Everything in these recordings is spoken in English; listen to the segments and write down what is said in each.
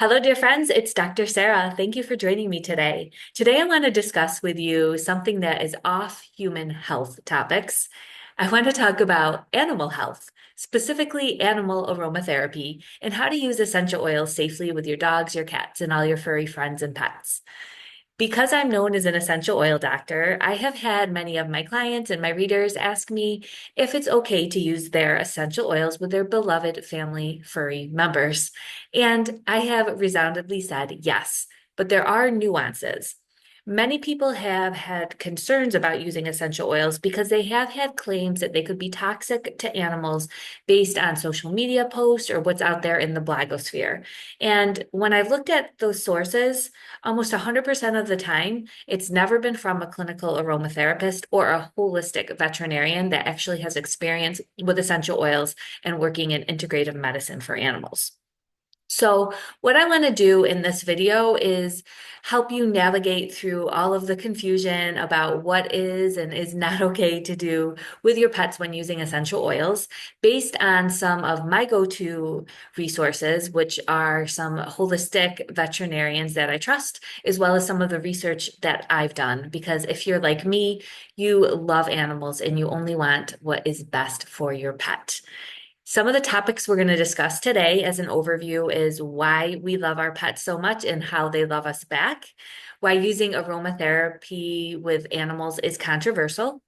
Hello, dear friends. It's Dr. Sarah. Thank you for joining me today. Today, I want to discuss with you something that is off human health topics. I want to talk about animal health, specifically animal aromatherapy, and how to use essential oils safely with your dogs, your cats, and all your furry friends and pets. Because I'm known as an essential oil doctor, I have had many of my clients and my readers ask me if it's okay to use their essential oils with their beloved family furry members. And I have resoundingly said yes, but there are nuances. Many people have had concerns about using essential oils because they have had claims that they could be toxic to animals based on social media posts or what's out there in the blogosphere. And when I've looked at those sources, almost 100% of the time, it's never been from a clinical aromatherapist or a holistic veterinarian that actually has experience with essential oils and working in integrative medicine for animals. So what I want to do in this video is help you navigate through all of the confusion about what is and is not okay to do with your pets when using essential oils based on some of my go-to resources, which are some holistic veterinarians that I trust, as well as some of the research that I've done. Because if you're like me, you love animals and you only want what is best for your pet. Some of the topics we're going to discuss today as an overview is why we love our pets so much and how they love us back, why using aromatherapy with animals is controversial,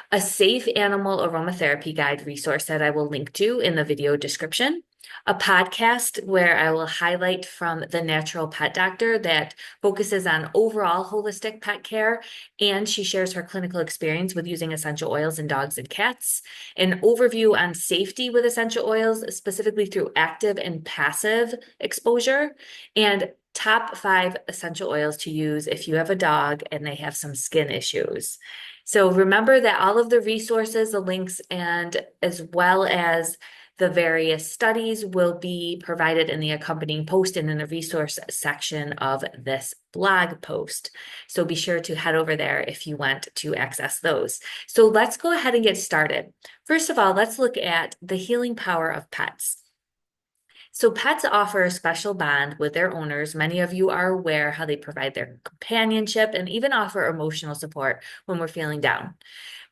a safe animal aromatherapy guide resource that I will link to in the video description, a podcast where I will highlight from the natural pet doctor that focuses on overall holistic pet care, and she shares her clinical experience with using essential oils in dogs and cats, an overview on safety with essential oils, specifically through active and passive exposure, and top 5 essential oils to use if you have a dog and they have some skin issues. So remember that all of the resources, the links, and as well as the various studies will be provided in the accompanying post and in the resource section of this blog post. So be sure to head over there if you want to access those. So let's go ahead and get started. First of all, let's look at the healing power of pets. So pets offer a special bond with their owners. Many of you are aware how they provide their companionship and even offer emotional support when we're feeling down.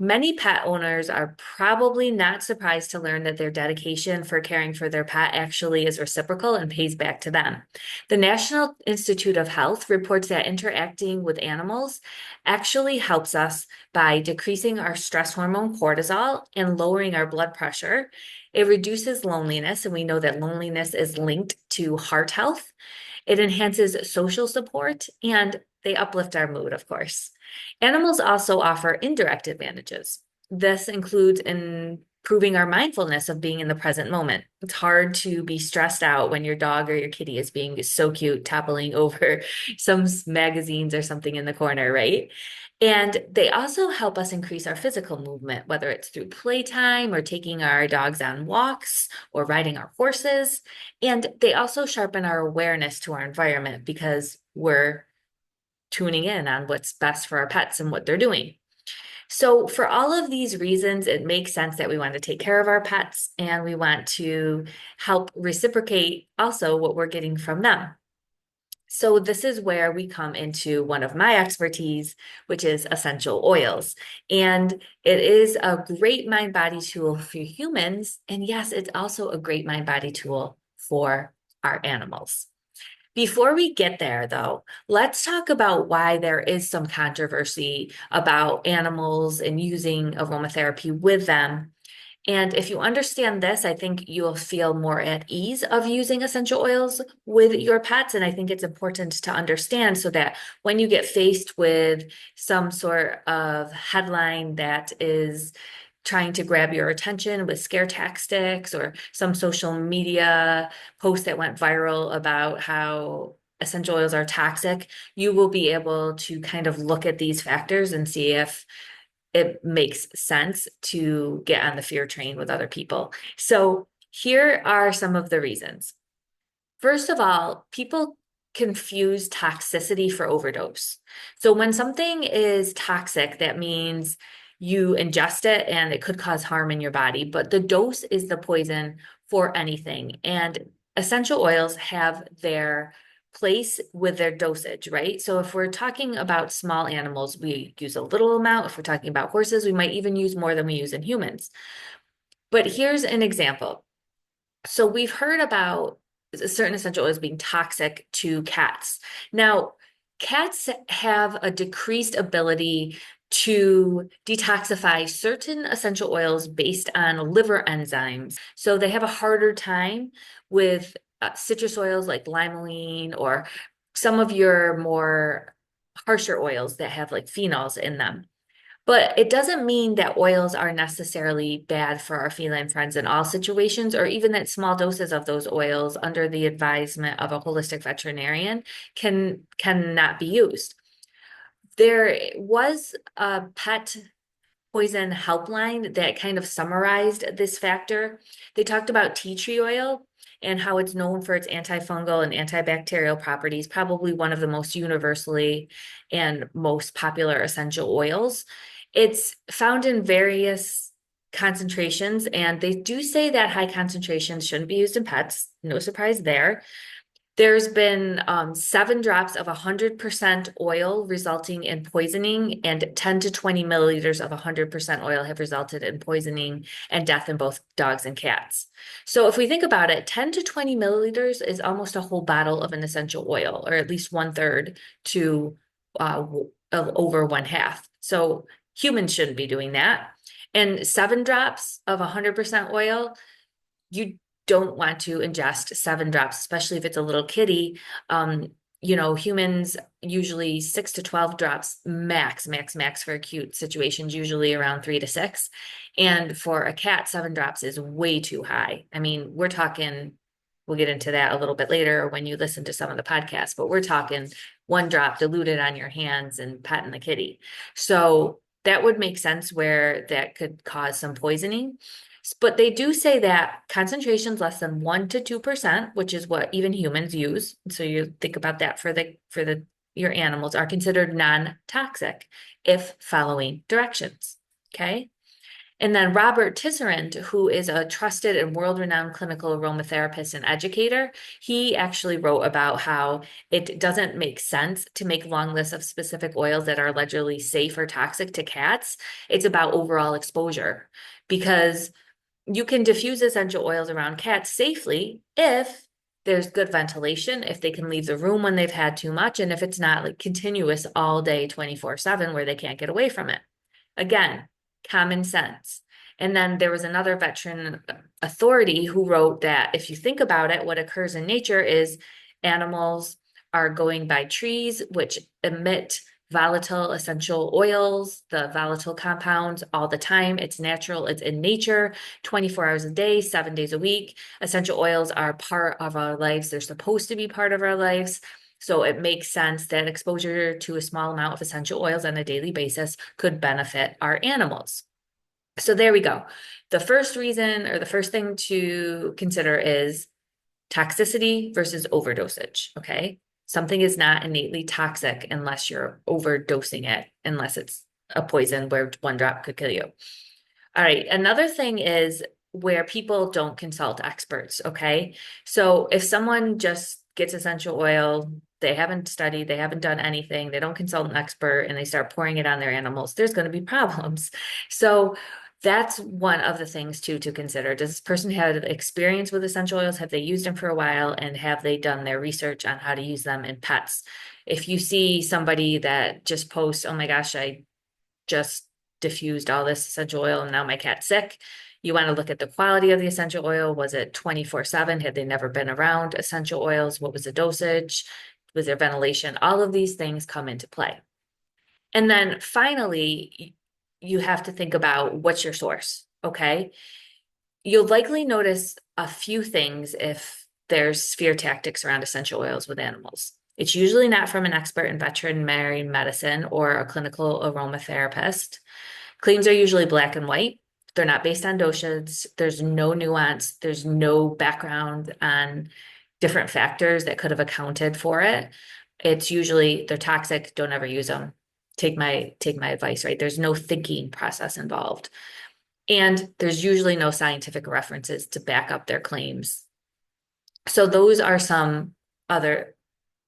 Many pet owners are probably not surprised to learn that their dedication for caring for their pet actually is reciprocal and pays back to them. The National Institute of Health reports that interacting with animals actually helps us by decreasing our stress hormone cortisol and lowering our blood pressure. It reduces loneliness, and we know that loneliness is linked to heart health. It enhances social support, and they uplift our mood, of course. Animals also offer indirect advantages. This includes improving our mindfulness of being in the present moment. It's hard to be stressed out when your dog or your kitty is being so cute, toppling over some magazines or something in the corner, right? And they also help us increase our physical movement, whether it's through playtime or taking our dogs on walks or riding our horses. And they also sharpen our awareness to our environment because we're tuning in on what's best for our pets and what they're doing. So, for all of these reasons, it makes sense that we want to take care of our pets and we want to help reciprocate also what we're getting from them. So, this is where we come into one of my expertise, which is essential oils. And it is a great mind body tool for humans. And yes, it's also a great mind body tool for our animals. Before we get there, though, let's talk about why there is some controversy about animals and using aromatherapy with them. And if you understand this, I think you'll feel more at ease of using essential oils with your pets. And I think it's important to understand so that when you get faced with some sort of headline that is trying to grab your attention with scare tactics or some social media post that went viral about how essential oils are toxic, you will be able to kind of look at these factors and see if it makes sense to get on the fear train with other people. So here are some of the reasons. First of all, people confuse toxicity for overdose. So when something is toxic, that means you ingest it and it could cause harm in your body, but the dose is the poison for anything. And essential oils have their place with their dosage, right? So if we're talking about small animals, we use a little amount. If we're talking about horses, we might even use more than we use in humans. But here's an example. So we've heard about certain essential oils being toxic to cats. Now, cats have a decreased ability to detoxify certain essential oils based on liver enzymes. So they have a harder time with citrus oils like limonene or some of your more harsher oils that have like phenols in them. But it doesn't mean that oils are necessarily bad for our feline friends in all situations, or even that small doses of those oils under the advisement of a holistic veterinarian cannot be used. There was a pet poison helpline that kind of summarized this factor. They talked about tea tree oil and how it's known for its antifungal and antibacterial properties, probably one of the most universally and most popular essential oils. It's found in various concentrations, and they do say that high concentrations shouldn't be used in pets. No surprise there. There's been 7 drops of 100% oil resulting in poisoning, and 10 to 20 milliliters of 100% oil have resulted in poisoning and death in both dogs and cats. So if we think about it, 10 to 20 milliliters is almost a whole bottle of an essential oil, or at least 1/3 to of over 1/2. So humans shouldn't be doing that. And 7 drops of 100% oil, you don't want to ingest 7 drops, especially if it's a little kitty. Humans usually 6 to 12 drops max for acute situations, usually around 3 to 6. And for a cat, 7 drops is way too high. I mean, we're talking, we'll get into that a little bit later when you listen to some of the podcasts, but we're talking 1 drop diluted on your hands and petting the kitty. So that would make sense where that could cause some poisoning. But they do say that concentrations less than 1 to 2%, which is what even humans use. So you think about that for the your animals are considered non-toxic if following directions. Okay. And then Robert Tisserand, who is a trusted and world-renowned clinical aromatherapist and educator, he actually wrote about how it doesn't make sense to make long lists of specific oils that are allegedly safe or toxic to cats. It's about overall exposure, because you can diffuse essential oils around cats safely if there's good ventilation, if they can leave the room when they've had too much, and if it's not like continuous all day 24/7 where they can't get away from it. Again, common sense. And then there was another veteran authority who wrote that if you think about it, what occurs in nature is animals are going by trees, which emit volatile essential oils, the volatile compounds all the time. It's natural, it's in nature, 24 hours a day, 7 days a week. Essential oils are part of our lives. They're supposed to be part of our lives. So it makes sense that exposure to a small amount of essential oils on a daily basis could benefit our animals. So there we go. The first reason, or the first thing to consider, is toxicity versus overdosage. Okay. Something is not innately toxic unless you're overdosing it, unless it's a poison where 1 drop could kill you. All right. Another thing is where people don't consult experts. Okay. So if someone just gets essential oil, they haven't studied, they haven't done anything, they don't consult an expert, and they start pouring it on their animals, there's going to be problems. So that's one of the things too to consider. Does this person have experience with essential oils? Have they used them for a while? And have they done their research on how to use them in pets? If you see somebody that just posts, oh my gosh, I just diffused all this essential oil and now my cat's sick, you want to look at the quality of the essential oil. Was it 24/7? Had they never been around essential oils? What was the dosage? Was there ventilation? All of these things come into play. And then finally, you have to think about what's your source, okay? You'll likely notice a few things if there's fear tactics around essential oils with animals. It's usually not from an expert in veterinary medicine or a clinical aromatherapist. Claims are usually black and white. They're not based on dosage. There's no nuance. There's no background on different factors that could have accounted for it. It's usually they're toxic, don't ever use them. Take my advice, right? There's no thinking process involved. And there's usually no scientific references to back up their claims. So those are some other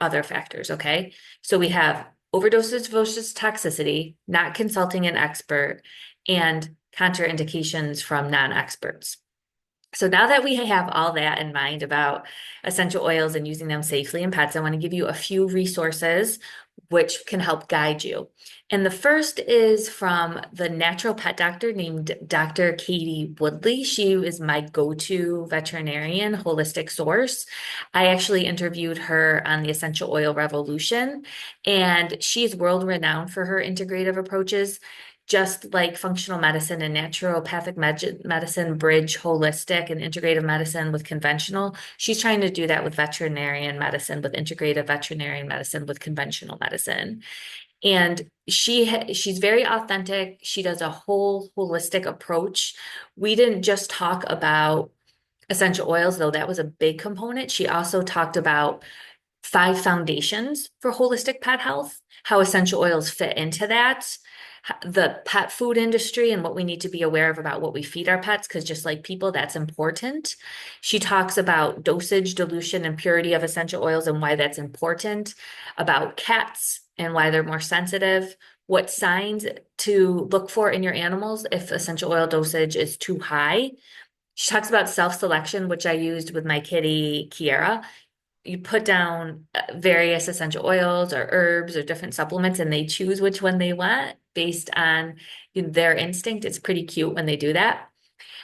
other factors, okay? So we have overdoses versus toxicity, not consulting an expert, and contraindications from non-experts. So now that we have all that in mind about essential oils and using them safely in pets, I want to give you a few resources which can help guide you. And the first is from the natural pet doctor named Dr. Katie Woodley. She is my go-to veterinarian holistic source. I actually interviewed her on the Essential Oil Revolution, and she's world renowned for her integrative approaches. Just like functional medicine and naturopathic medicine bridge holistic and integrative medicine with conventional, she's trying to do that with veterinarian medicine, with integrative veterinarian medicine, with conventional medicine. And she's very authentic. She does a whole holistic approach. We didn't just talk about essential oils, though that was a big component. She also talked about 5 foundations for holistic pet health, how essential oils fit into that, the pet food industry and what we need to be aware of about what we feed our pets, because just like people, that's important. She talks about dosage, dilution, and purity of essential oils and why that's important, about cats and why they're more sensitive, what signs to look for in your animals if essential oil dosage is too high. She talks about self-selection, which I used with my kitty, Kiara. You put down various essential oils or herbs or different supplements, and they choose which one they want based on their instinct. It's pretty cute when they do that.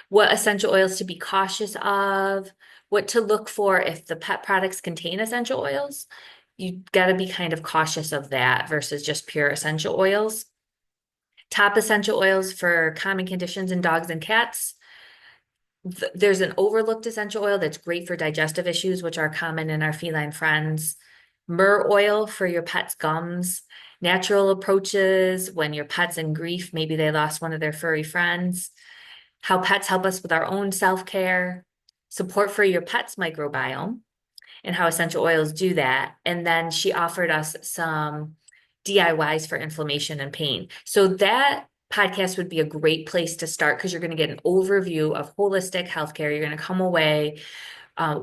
What essential oils to be cautious of, what to look for if the pet products contain essential oils. You got to be kind of cautious of that versus just pure essential oils. Top essential oils for common conditions in dogs and cats. There's an overlooked essential oil that's great for digestive issues, which are common in our feline friends. Myrrh oil for your pet's gums. Natural approaches when your pet's in grief, maybe they lost one of their furry friends. How pets help us with our own self-care. Support for your pet's microbiome and how essential oils do that. And then she offered us some DIYs for inflammation and pain. So that podcast would be a great place to start because you're going to get an overview of holistic healthcare. You're going to come away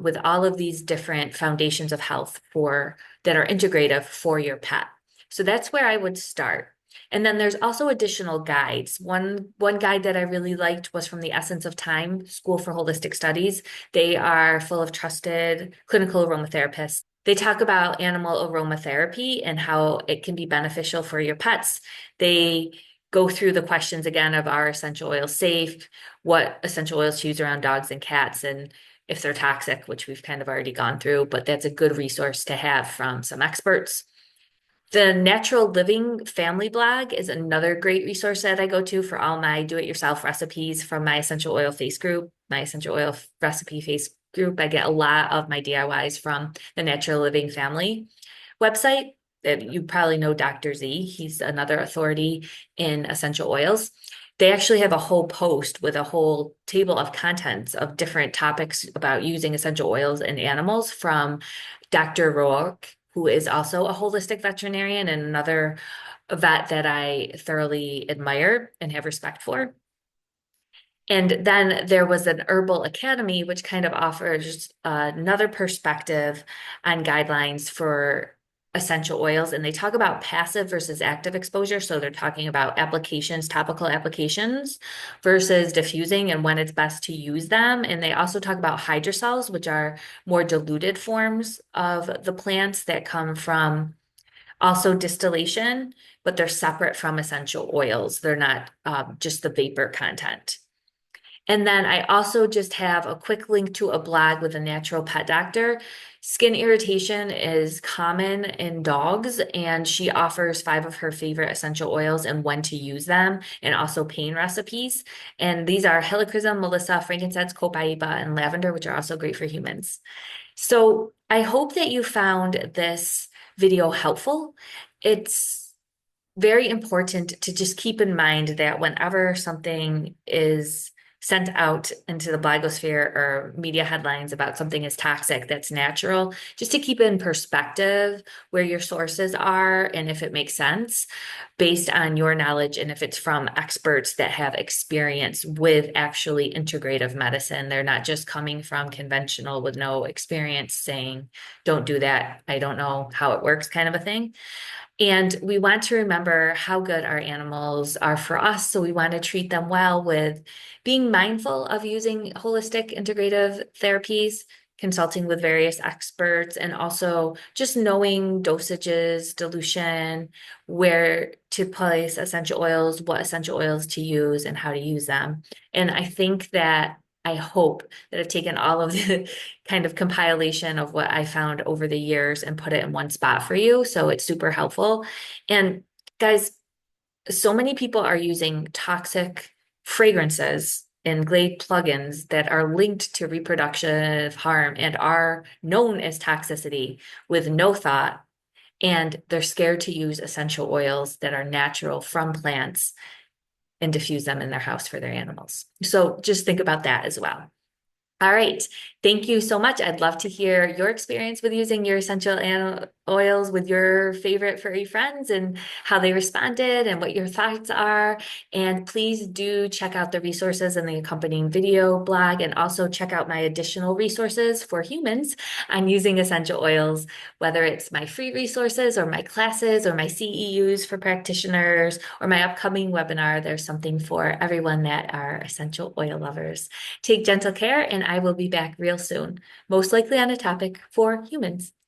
with all of these different foundations of health that are integrative for your pet. So that's where I would start. And then there's also additional guides. One guide that I really liked was from the Essence of Time School for Holistic Studies. They are full of trusted clinical aromatherapists. They talk about animal aromatherapy and how it can be beneficial for your pets. They go through the questions again of, are essential oils safe? What essential oils to use around dogs and cats, and if they're toxic, which we've kind of already gone through, but that's a good resource to have from some experts. The Natural Living Family blog is another great resource that I go to for all my do-it-yourself recipes from my essential oil face group, my essential oil recipe face group. I get a lot of my DIYs from the Natural Living Family website. You probably know Dr. Z. He's another authority in essential oils. They actually have a whole post with a whole table of contents of different topics about using essential oils in animals from Dr. Rourke, who is also a holistic veterinarian and another vet that I thoroughly admire and have respect for. And then there was an Herbal Academy, which kind of offers another perspective on guidelines for essential oils. And they talk about passive versus active exposure. So they're talking about applications, topical applications versus diffusing and when it's best to use them. And they also talk about hydrosols, which are more diluted forms of the plants that come from also distillation, but they're separate from essential oils. They're not just the vapor content. And then I also just have a quick link to a blog with a natural pet doctor. Skin irritation is common in dogs, and she offers 5 of her favorite essential oils and when to use them, and also pain recipes. And these are helichrysum, melissa, frankincense, copaiba, and lavender, which are also great for humans. So I hope that you found this video helpful. It's very important to just keep in mind that whenever something is sent out into the blogosphere or media headlines about something as toxic that's natural, just to keep in perspective where your sources are and if it makes sense based on your knowledge and if it's from experts that have experience with actually integrative medicine. They're not just coming from conventional with no experience saying, don't do that. I don't know how it works, kind of a thing. And we want to remember how good our animals are for us. So we want to treat them well with being mindful of using holistic integrative therapies, consulting with various experts, and also just knowing dosages, dilution, where to place essential oils, what essential oils to use, and how to use them. And I think that I hope that I've taken all of the kind of compilation of what I found over the years and put it in one spot for you. So it's super helpful. And guys, so many people are using toxic fragrances and Glade plugins that are linked to reproductive harm and are known as toxicity with no thought. And they're scared to use essential oils that are natural from plants and diffuse them in their house for their animals. So just think about that as well. All right. Thank you so much. I'd love to hear your experience with using your essential oils with your favorite furry friends and how they responded and what your thoughts are. And please do check out the resources in the accompanying video blog and also check out my additional resources for humans on using essential oils, whether it's my free resources or my classes or my CEUs for practitioners or my upcoming webinar. There's something for everyone that are essential oil lovers. Take gentle care, and I will be back real soon, most likely on a topic for humans.